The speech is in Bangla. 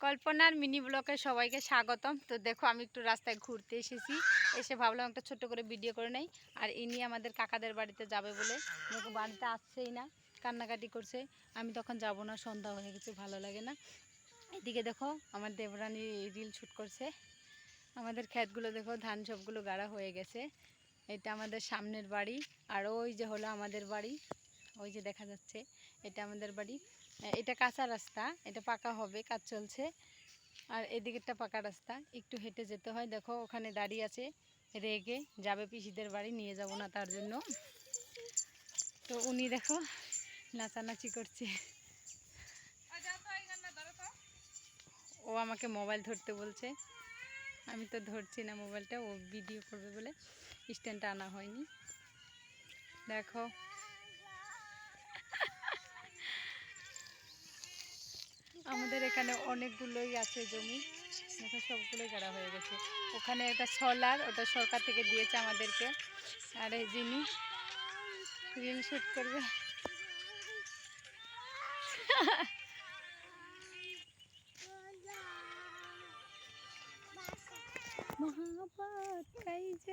কল্পনার মিনি ব্লকে সবাইকে স্বাগতম। তো দেখো আমি একটু রাস্তায় ঘুরতে এসেছি, এসে ভাবলাম একটা ছোট্ট করে ভিডিও করে নেই। আর ইনি আমাদের কাকাদের বাড়িতে যাবে বলে দেখো বাড়িতে আসছেই না, কান্নাকাটি করছে। আমি তখন যাব না, সন্ধ্যা হয়ে গেছে, ভালো লাগে না। এদিকে দেখো আমার দেবরানী রিল শ্যুট করছে। আমাদের ক্ষেতগুলো দেখো, ধান সবগুলো গাড়া হয়ে গেছে। এটা আমাদের সামনের বাড়ি, আর ওই যে হলো আমাদের বাড়ি, ওই যে দেখা যাচ্ছে এটা আমাদের বাড়ি। এটা কাঁচা রাস্তা, এটা পাকা হবে, কাজ চলছে। আর এদিকেরটা পাকা রাস্তা, একটু হেঁটে যেতে হয়। দেখো ওখানে দাঁড়িয়ে আছে, রেগে যাবে পিসিদের বাড়ি, নিয়ে যাব না তার জন্য। তো উনি দেখো নাচানাচি করছে। ও আমাকে মোবাইল ধরতে বলছে, আমি তো ধরছি না মোবাইলটা, ও ভিডিও করবে বলে স্ট্যান্ডটা আনা হয়নি। দেখো আমাদের এখানে অনেকগুলোই আছে জমি, দেখো সবগুলোই গাড়া হয়ে গেছে। ওখানে একটা সোলার, ওটা সরকার থেকে দিয়েছে আমাদেরকে। আর এই যিনি রিল শ্যুট করবে মহাপাত খাই যে